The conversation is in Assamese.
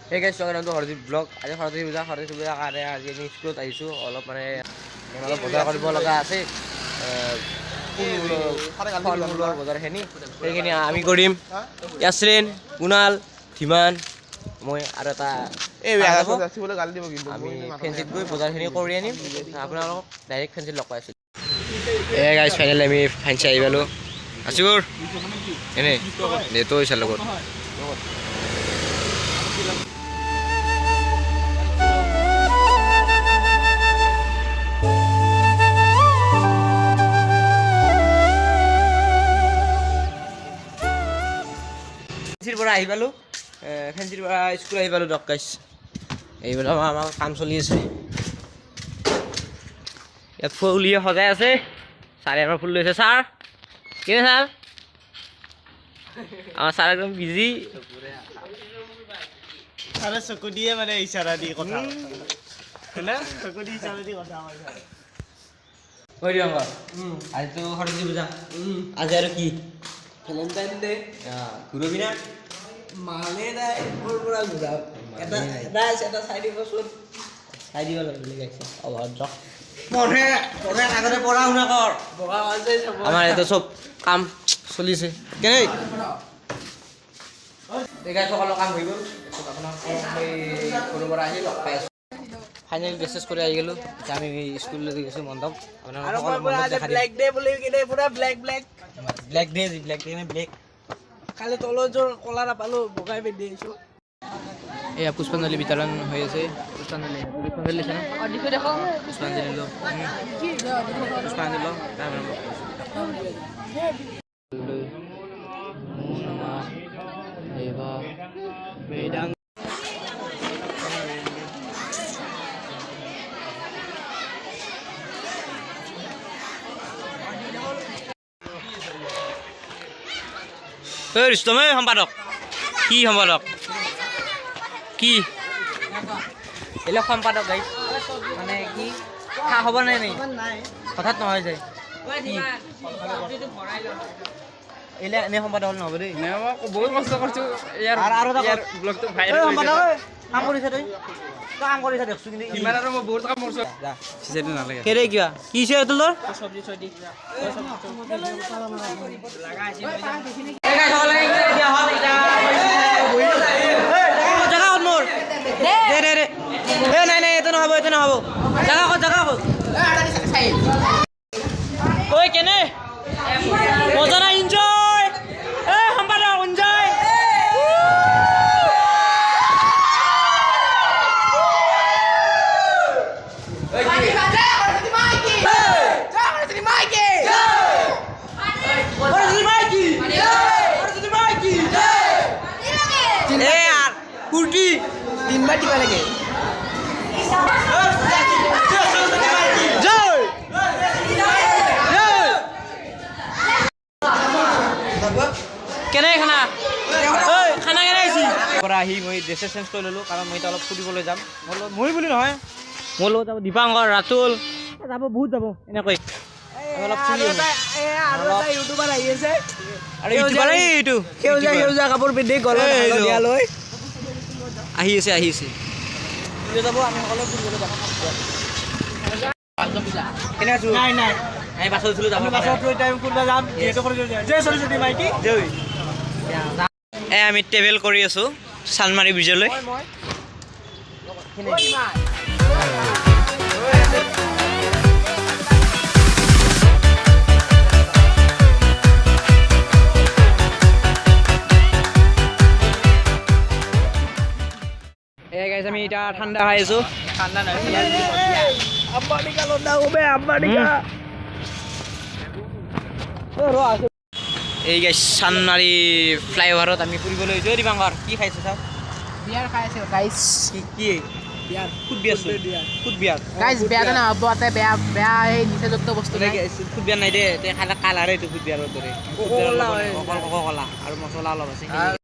Hey guys, welcome to Hardeep vlog. আজি সৰস্বতী পূজা কাৰণে আজি আমি স্কুলত আহিছোঁ অলপ মানে অলপ বজাৰ কৰিব লগা আছে ফল-মূলৰ বজাৰখিনি সেইখিনি আমি কৰিম ইয়াছৰিন কুণাল ধীমান মই আৰু এটা আমি ফেঞ্চিত গৈ বজাৰখিনি কৰি আনিম আপোনালোকক ডাইৰেক্ট ফেঞ্চিত লগ পাইছোঁ এই গাইজ ফাইনেলি আমি ফেঞ্চি আহি পালোঁ আছিবোৰ এনেই দেউতো হৈছে লগত ফেঞ্চিৰ পৰা আহি পালোঁ ফেঞ্চিৰ পৰা স্কুল আহি পালোঁ গাইজ এইবিলাক আমাৰ কাম চলি আছে ইয়াত ফুলিয়ে সজাই আছে ছাৰে আমাৰ ফুল লৈছে ছাৰ কেনে ছাৰ আমাৰ ছাৰ একদম বিজি ছাৰে চকু দিয়ে মানে ইশাৰা দি কথা হয়নে চকু দি ইশাৰা দি কথা হয় কৈ দিওঁ আকৌ আজিতো সৰস্বতী পূজা আজি আৰু কি ভেলেণ্টাইন ডে ঘূৰবি না মানে নাই মোৰ পৰা ঘূৰাও এটা চাই দিবচোন চাই দিব লাগে গাইছে অভদ্ৰ পঢ়ে আগতে পঢ়া শুনা কৰ বগা আছে আমাৰ ইয়াতে চব কাম চলিছে কেনে গাই সকলো কাম হৈ গ'ল আপোনাক মই ঘৰৰ পৰা আহি লগ পাই আছোঁ ফাইনেল মেছেজ কৰি আহি গ'লোঁ এতিয়া আমি স্কুললৈ গৈছোঁ মণ্ডপ ব্লেক ডে বুলি কিনে পুৰা ব্লেক ব্লেক ডে নে ব্লেক কালি তলৰ যোৰ কলা নাপালোঁ বগাই পিন্ধি আহিছোঁ এয়া পুষ্পাঞ্জলি বিতৰণ হৈ আছে পুষ্পাঞ্জলি দিছে ন পুষ্পাঞ্জলি ল সম্পাদক কি সম্পাদক কি এইবিলাক সম্পাদক গাই মানে কি খা খবৰ নাই নেকি হঠাৎ নহয় যায় এইবিলাক এনে সম্পাদক হ'ল নহ'ব দেই বহুত কষ্ট কৰিছোঁ কাম কৰিছে তই কাম কৰিছে দেখছোঁ কিন্তু ইমান আৰু মই বহুত কাম কৰিছোঁ নালাগে কেৰে কিবা কি হৈছে তোৰ নাই এইটো নহ'ব জাগা ক'ত ঐ কেনে মজা না এনজয় সম্পাদক এনজয় কুৰ্তি তিনবাৰ দিব লাগে কেনে খানা খানা কেনে আহিছি পৰা আহি মই ড্ৰেছ চেঞ্জ কৰি ল'লোঁ কাৰণ মই এতিয়া অলপ ফুৰিবলৈ যাম মই বুলি নহয় মোৰ লগত যাব দীপাংকৰ ৰাতুল যাব বহুত যাব এনেকৈ অলপ ইউটিউবাৰ আহি আছে আৰু ইউটিউবাৰ এইটো সেউজীয়া কাপোৰ পিন্ধি গলত লৈ আহি আছে যাব আমি সকলো ফুৰিবলৈ যাম কেনে আছোঁ নাই আমি বাছত উঠিলোঁ যাব আমি ট্ৰেভেল কৰি আছোঁ চানমাৰী ব্ৰিজলৈ গাইজ আমি এতিয়া ঠাণ্ডা খাই আছোঁ ঠাণ্ডা এই গাইজ চানমাৰী ফ্লাইঅভাৰত আমি ফুৰিবলৈ আহিছোঁ দীপাংকৰ কি খাইছোঁ চাওঁ বিয়াৰ খাই আছে গাইজ কি বিয়াৰ ফুড বিয়াৰ ফুড বিয়াৰ গাইজ বেয়া নহ'ব বেয়া সেই নিচাযুক্ত বস্তু ফুড বিয়াৰ নাই দে খালে কালাৰ এইটো ফুড বিয়াৰৰ দৰে অকল কলা আৰু মছলা অলপ আছে